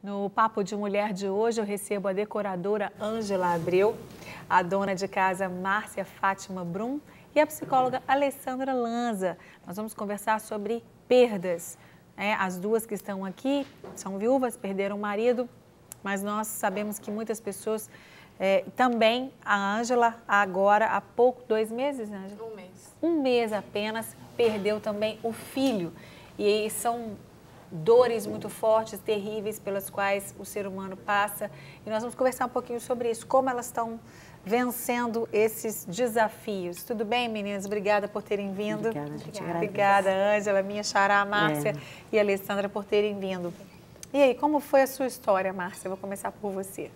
No Papo de Mulher de hoje, eu recebo a decoradora Ângela Abreu, a dona de casa Márcia Fátima Brum e a psicóloga Alessandra Lanza. Nós vamos conversar sobre perdas. As duas que estão aqui são viúvas, perderam o marido, mas nós sabemos que muitas pessoas, também a Ângela, agora há pouco, 2 meses, Ângela? 1 mês. 1 mês apenas, perdeu também o filho. E são dores muito fortes, terríveis, pelas quais o ser humano passa. E nós vamos conversar um pouquinho sobre isso, como elas estão vencendo esses desafios. Tudo bem, meninas? Obrigada por terem vindo. Obrigada, Ângela, minha xará, Márcia e a Alessandra por terem vindo. E aí, como foi a sua história, Márcia? Eu vou começar por você.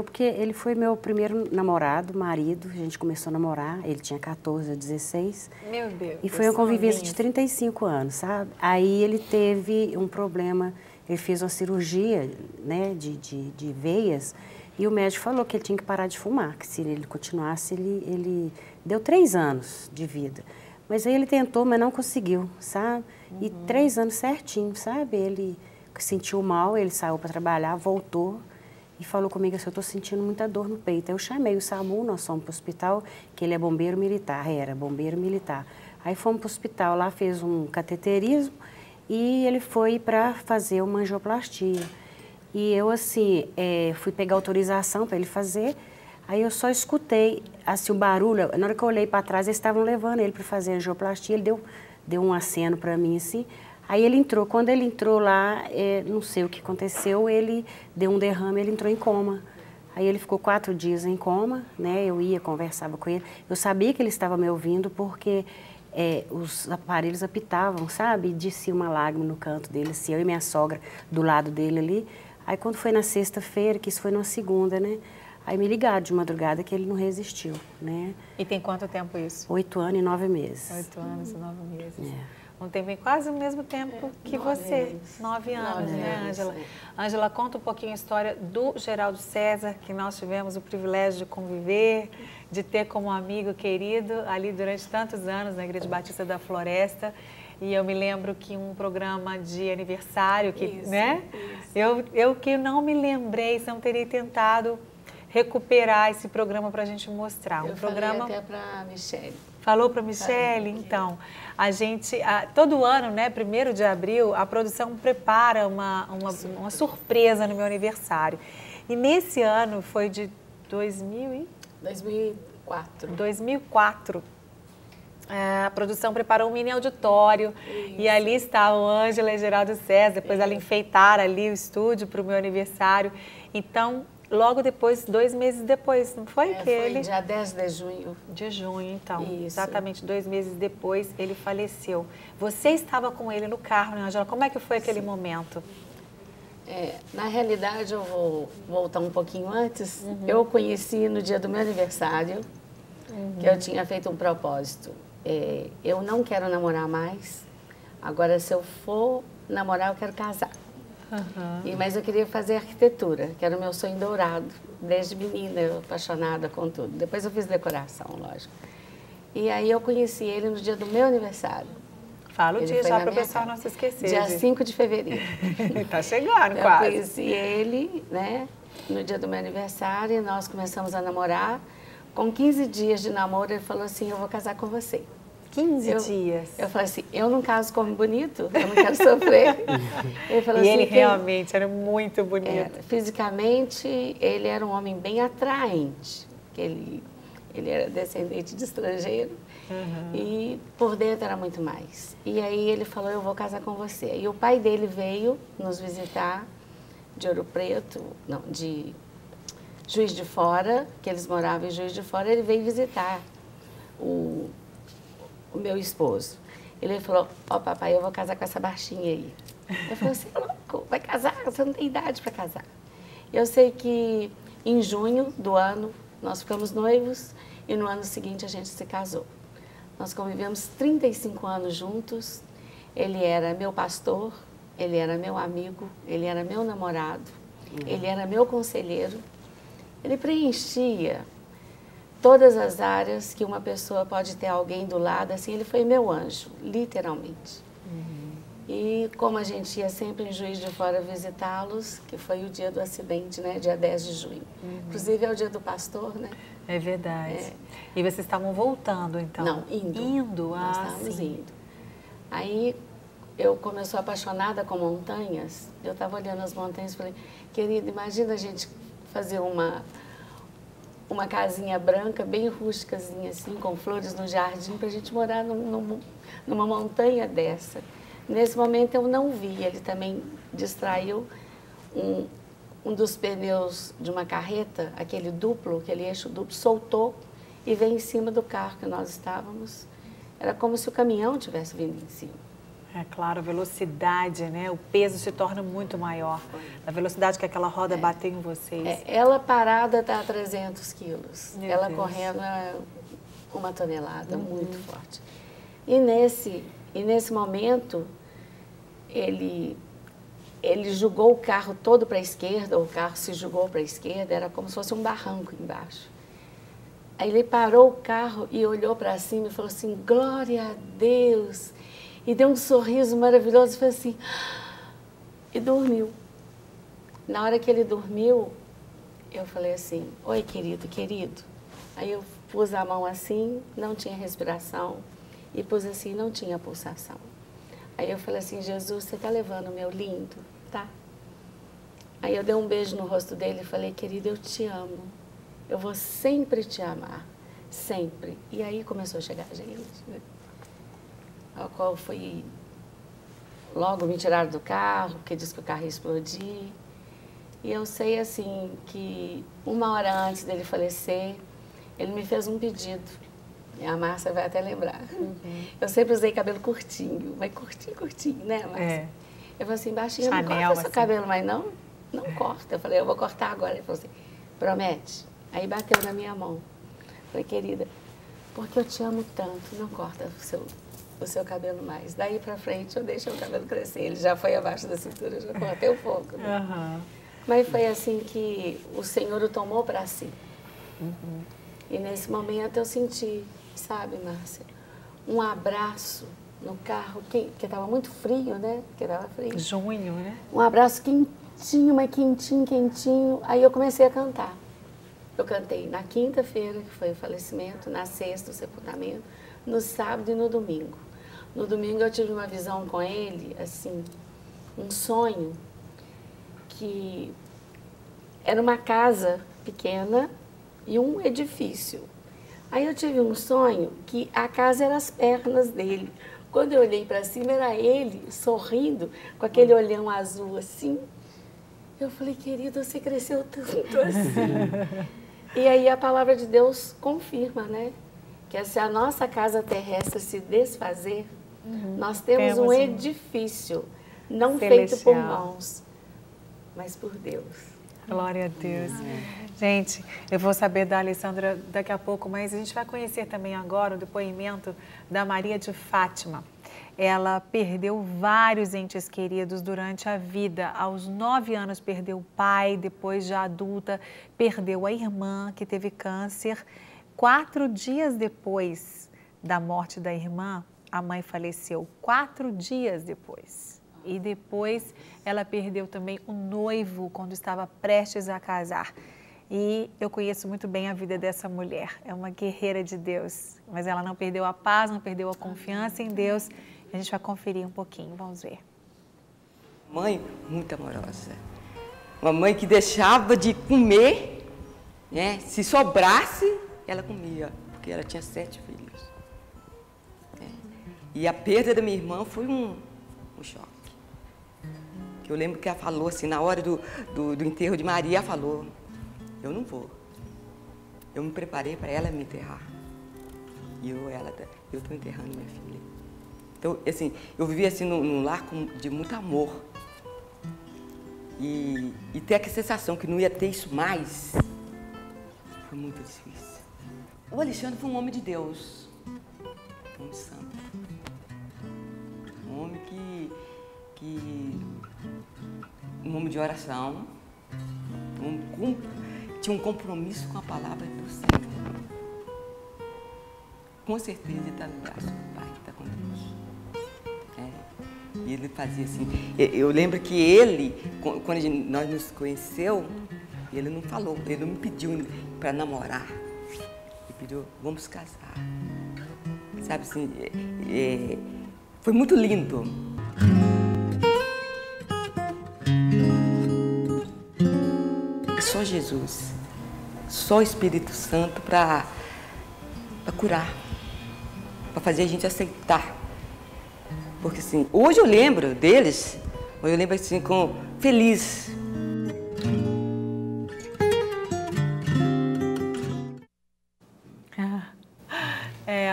Porque ele foi meu primeiro namorado, marido, a gente começou a namorar, ele tinha 14 a 16. Meu Deus. E foi uma convivência de 35 anos, sabe? Aí ele teve um problema, ele fez uma cirurgia, né, de veias, e o médico falou que ele tinha que parar de fumar, que se ele continuasse, ele deu 3 anos de vida. Mas aí ele tentou, mas não conseguiu, sabe? E 3 anos certinho, sabe? Ele sentiu mal, ele saiu para trabalhar, voltou, e falou comigo assim, eu estou sentindo muita dor no peito. Aí eu chamei o SAMU, nós fomos para o hospital, que ele é bombeiro militar, era bombeiro militar. Aí fomos para o hospital, lá fez um cateterismo e ele foi para fazer uma angioplastia. E eu, assim, fui pegar autorização para ele fazer, aí eu só escutei, assim, o barulho. Na hora que eu olhei para trás, eles estavam levando ele para fazer a angioplastia, ele deu um aceno para mim, assim. Aí ele entrou, quando ele entrou lá, não sei o que aconteceu, ele deu um derrame, ele entrou em coma. Aí ele ficou 4 dias em coma, né? Eu ia, conversava com ele. Eu sabia que ele estava me ouvindo porque os aparelhos apitavam, sabe? E descia uma lágrima no canto dele, assim, eu e minha sogra do lado dele ali. Aí quando foi na sexta-feira, que isso foi numa segunda, né? Aí me ligaram de madrugada que ele não resistiu, né? E tem quanto tempo isso? 8 anos e 9 meses. 8 anos e 9 meses. Um tempo em quase o mesmo tempo que você, 9 anos, né, Ângela? Ângela, conta um pouquinho a história do Geraldo César, que nós tivemos o privilégio de conviver, de ter como amigo querido ali durante tantos anos na Igreja Batista da Floresta. E eu me lembro que um programa de aniversário, né? Eu que não me lembrei, não teria tentado recuperar esse programa para a gente mostrar. Eu falei até para a Michele. Falou para a Michele? Então, a gente, todo ano, né, 1º de abril, a produção prepara uma surpresa no meu aniversário. E nesse ano, foi de 2004. 2004. A produção preparou um mini auditório. Isso. E ali estavam Ângela e Geraldo César. Depois ela enfeitaram ali o estúdio para o meu aniversário. Então, logo depois, 2 meses depois, não foi? Foi dia 10 de junho. De junho, então. Isso. Exatamente 2 meses depois, ele faleceu. Você estava com ele no carro, né, Ângela? Como é que foi aquele momento? Na realidade, eu vou voltar um pouquinho antes. Eu o conheci no dia do meu aniversário, que eu tinha feito um propósito. Eu não quero namorar mais. Agora, se eu for namorar, eu quero casar. Mas eu queria fazer arquitetura, que era o meu sonho dourado. Desde menina, eu apaixonada com tudo. Depois eu fiz decoração, lógico. E aí eu conheci ele no dia do meu aniversário. Fala o dia já para o pessoal não se esquecer. Dia 5 de fevereiro. Tá chegando, eu quase. Eu conheci ele, né, no dia do meu aniversário, e nós começamos a namorar. Com 15 dias de namoro, ele falou assim, eu vou casar com você. 15 dias. Eu falei assim, eu não caso como bonito, eu não quero sofrer. Ele falou e assim, ele realmente era muito bonito. Fisicamente, ele era um homem bem atraente. Ele era descendente de estrangeiro e por dentro era muito mais. E aí ele falou, eu vou casar com você. E o pai dele veio nos visitar de Ouro Preto, não, de Juiz de Fora, que eles moravam em Juiz de Fora, ele veio visitar o meu esposo. Ele falou, papai, eu vou casar com essa baixinha aí. Eu falei, você é louco, vai casar? Você não tem idade para casar. Eu sei que em junho do ano, nós ficamos noivos e no ano seguinte a gente se casou. Nós convivemos 35 anos juntos. Ele era meu pastor, ele era meu amigo, ele era meu namorado, ele era meu conselheiro. Ele preenchia todas as áreas que uma pessoa pode ter alguém do lado, assim, ele foi meu anjo, literalmente. E como a gente ia sempre em Juiz de Fora visitá-los, que foi o dia do acidente, né? Dia 10 de junho. Inclusive é o dia do pastor, né? É verdade. E vocês estavam voltando, então? Não, indo. Indo? Nós estávamos indo. Aí, eu, como eu sou apaixonada com montanhas, eu estava olhando as montanhas e falei, querida, imagina a gente fazer uma casinha branca, bem rústicazinha, assim, com flores no jardim, para a gente morar numa montanha dessa. Nesse momento eu não vi, ele também distraiu um dos pneus de uma carreta, aquele duplo, aquele eixo duplo, soltou e veio em cima do carro que nós estávamos. Era como se o caminhão tivesse vindo em cima. É claro, a velocidade, né? O peso se torna muito maior. A velocidade que aquela roda bateu em vocês. Ela parada está a 300 quilos. Meu ela Deus. correndo é 1 tonelada, muito forte. E nesse momento, ele jogou o carro todo para a esquerda, o carro se jogou para a esquerda, era como se fosse um barranco embaixo. Aí ele parou o carro e olhou para cima e falou assim, glória a Deus! E deu um sorriso maravilhoso e falou assim, e dormiu. Na hora que ele dormiu, eu falei assim, oi querido, querido. Aí eu pus a mão assim, não tinha respiração, e pus assim, não tinha pulsação. Aí eu falei assim, Jesus, você está levando o meu lindo? Tá. Aí eu dei um beijo no rosto dele e falei, querido, eu te amo. Eu vou sempre te amar, sempre. E aí começou a chegar a gente, né? Ao qual foi, logo me tiraram do carro, porque disse que o carro ia explodir. E eu sei, assim, que 1 hora antes dele falecer, ele me fez um pedido. E a Márcia vai até lembrar. Eu sempre usei cabelo curtinho, mas curtinho, né, Márcia? Eu falei assim, baixinho, não corta seu cabelo, mas não corta. Eu falei, eu vou cortar agora. Ele falou assim, promete? Aí bateu na minha mão. Falei, querida, porque eu te amo tanto, não corta o seu cabelo mais. Daí pra frente eu deixei o cabelo crescer. Ele já foi abaixo da cintura, eu já cortei um pouco. Né? Mas foi assim que o Senhor o tomou para si. E nesse momento eu senti, sabe, Márcia, um abraço no carro, que estava muito frio, né? Que estava frio. Junho, né? Um abraço quentinho, mas quentinho. Aí eu comecei a cantar. Eu cantei na quinta-feira, que foi o falecimento, na sexta, o sepultamento, no sábado e no domingo. No domingo eu tive uma visão com ele, assim, um sonho, que era uma casa pequena e um edifício. Aí eu tive um sonho que a casa era as pernas dele. Quando eu olhei para cima, era ele sorrindo, com aquele olhão azul assim. Eu falei, querido, você cresceu tanto assim. E aí a palavra de Deus confirma, né? Que se a nossa casa terrestre se desfazer, nós temos um edifício, não feito por mãos, mas por Deus. Glória a Deus. Gente, eu vou saber da Alessandra daqui a pouco, mas a gente vai conhecer também agora o depoimento da Maria de Fátima. Ela perdeu vários entes queridos durante a vida. Aos 9 anos perdeu o pai, depois já adulta perdeu a irmã que teve câncer. 4 dias depois da morte da irmã, a mãe faleceu. 4 dias depois. E depois ela perdeu também o noivo quando estava prestes a casar. E eu conheço muito bem a vida dessa mulher. É uma guerreira de Deus, mas ela não perdeu a paz, não perdeu a confiança em Deus. A gente vai conferir um pouquinho, vamos ver. Mãe muito amorosa. Uma mãe que deixava de comer, né? Se sobrasse, ela comia, porque ela tinha 7 filhos. E a perda da minha irmã foi um choque. Eu lembro que ela falou assim, na hora do enterro de Maria, ela falou, eu não vou. Eu me preparei para ela me enterrar. E eu estou enterrando minha filha. Então, assim, eu vivi assim num lar de muito amor. E ter aquela sensação que não ia ter isso mais, foi muito difícil. O Alexandre foi um homem de Deus, um homem santo. Um homem um homem de oração, tinha um compromisso com a palavra do Senhor. Com certeza ele está no braço do Pai, está com Deus. E ele fazia assim. Eu lembro que ele, quando nós nos conheceu, ele não falou, ele não me pediu para namorar. Ele pediu, vamos casar. Sabe assim, foi muito lindo. Só Jesus, só o Espírito Santo para curar, para fazer a gente aceitar. Porque assim, hoje eu lembro deles, hoje eu lembro assim, feliz.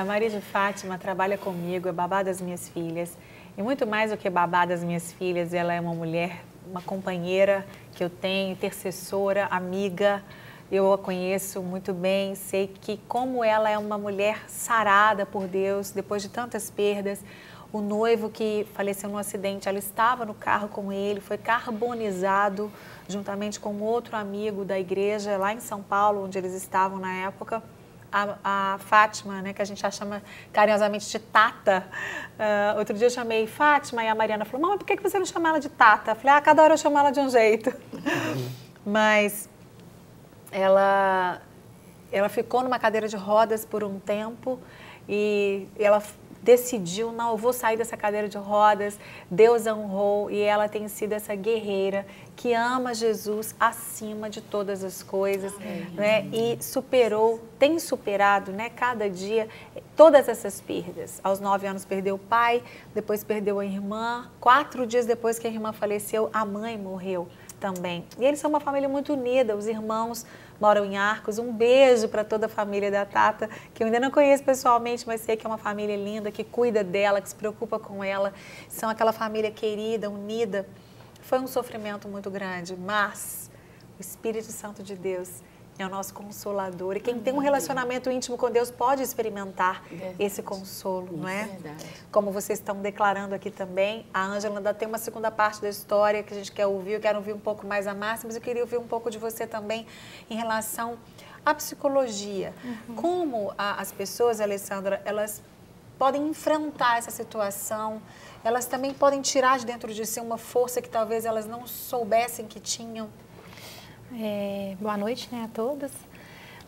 A Maria de Fátima trabalha comigo, é babá das minhas filhas. E muito mais do que babá das minhas filhas, ela é uma mulher, uma companheira que eu tenho, intercessora, amiga. Eu a conheço muito bem, sei que como ela é uma mulher sarada por Deus, depois de tantas perdas. O noivo que faleceu num acidente, ela estava no carro com ele, foi carbonizado juntamente com outro amigo da igreja lá em São Paulo, onde eles estavam na época. A Fátima, né, que a gente já chama carinhosamente de Tata. Outro dia eu chamei Fátima e a Mariana falou, mamãe, por que você não chama ela de Tata? Eu falei, cada hora eu chamo ela de um jeito. Mas ela ficou numa cadeira de rodas por um tempo e ela decidiu, não, eu vou sair dessa cadeira de rodas. Deus a honrou e ela tem sido essa guerreira que ama Jesus acima de todas as coisas, né? E tem superado, né, cada dia, todas essas perdas. Aos 9 anos perdeu o pai, depois perdeu a irmã, 4 dias depois que a irmã faleceu, a mãe morreu também. E eles são uma família muito unida, os irmãos moram em Arcos. Um beijo para toda a família da Tata, que eu ainda não conheço pessoalmente, mas sei que é uma família linda, que cuida dela, que se preocupa com ela. São aquela família querida, unida. Foi um sofrimento muito grande, mas o Espírito Santo de Deus é o nosso consolador. E quem tem um relacionamento íntimo com Deus pode experimentar esse consolo, não é? Verdade. Como vocês estão declarando aqui também, a Ângela ainda tem uma segunda parte da história que a gente quer ouvir. Eu quero ouvir um pouco mais a Márcia, mas eu queria ouvir um pouco de você também em relação à psicologia. Como as pessoas, Alessandra, elas podem enfrentar essa situação, elas também podem tirar de dentro de si uma força que talvez elas não soubessem que tinham. Boa noite, né, a todas.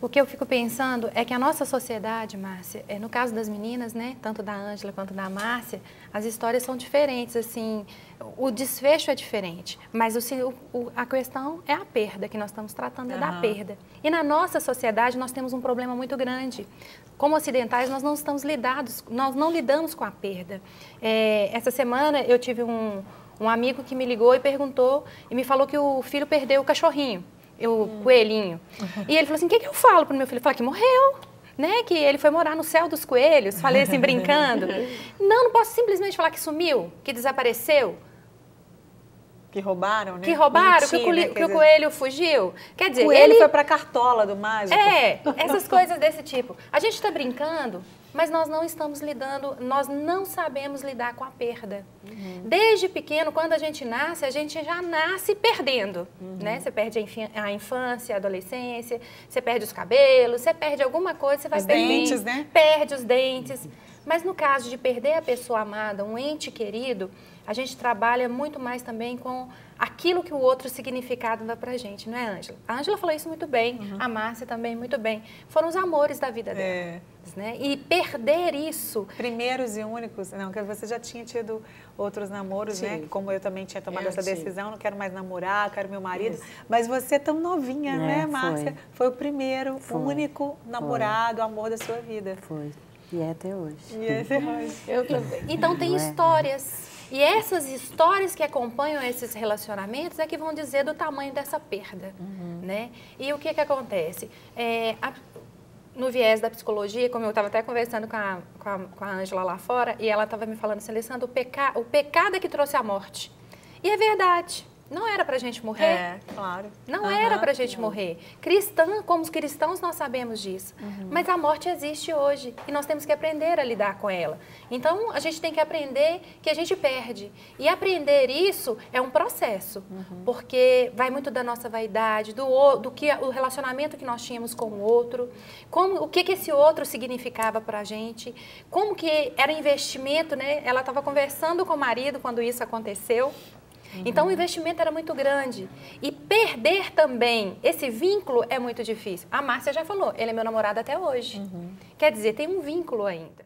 O que eu fico pensando é que a nossa sociedade, Márcia, no caso das meninas, né, tanto da Ângela quanto da Márcia, as histórias são diferentes, assim, o desfecho é diferente, mas a questão é a perda, que nós estamos tratando é da perda. E na nossa sociedade nós temos um problema muito grande. Como ocidentais, nós não lidamos com a perda. Essa semana eu tive um amigo que me ligou e perguntou, e me falou que o filho perdeu o cachorrinho, o coelhinho. E ele falou assim, o que eu falo para o meu filho? Eu falei que morreu, né? Que ele foi morar no céu dos coelhos. Falei assim, brincando. Não posso simplesmente falar que sumiu, que desapareceu. Que roubaram, né? Que roubaram, Mentir, que o coelho fugiu. Quer dizer, ele foi para a cartola do mágico. Essas coisas desse tipo. A gente está brincando, mas nós não estamos lidando, nós não sabemos lidar com a perda. Desde pequeno, quando a gente já nasce perdendo, né? Você perde a infância, a adolescência, você perde os cabelos, você perde alguma coisa, você vai perdendo. Os dentes, né? Perde os dentes. Mas no caso de perder a pessoa amada, um ente querido, a gente trabalha muito mais também com aquilo que o outro significado dá pra gente, não é, Ângela? A Ângela falou isso muito bem, a Márcia também muito bem. Foram os amores da vida dela. Né? E perder isso... Primeiros e únicos, não, que você já tinha tido outros namoros, né? Como eu também tinha tomado essa decisão, não quero mais namorar, quero meu marido. Mas você tão novinha, né, Márcia? Foi o primeiro, único namorado, amor da sua vida. Foi. E é até hoje. E é até hoje. Então tem histórias. E essas histórias que acompanham esses relacionamentos é que vão dizer do tamanho dessa perda, né? E o que acontece? No viés da psicologia, como eu estava até conversando com a Ângela lá fora, e ela estava me falando assim, Alessandra, o pecado é que trouxe a morte. E é verdade. Não era pra gente morrer? É, claro. Não era pra gente morrer. Como os cristãos nós sabemos disso. Mas a morte existe hoje e nós temos que aprender a lidar com ela. Então a gente tem que aprender que a gente perde. E aprender isso é um processo, porque vai muito da nossa vaidade, o relacionamento que nós tínhamos com o outro, o que esse outro significava pra gente, como que era investimento, né? Ela estava conversando com o marido quando isso aconteceu. Então, o investimento era muito grande. E perder também esse vínculo é muito difícil. A Márcia já falou, ele é meu namorado até hoje. Quer dizer, tem um vínculo ainda.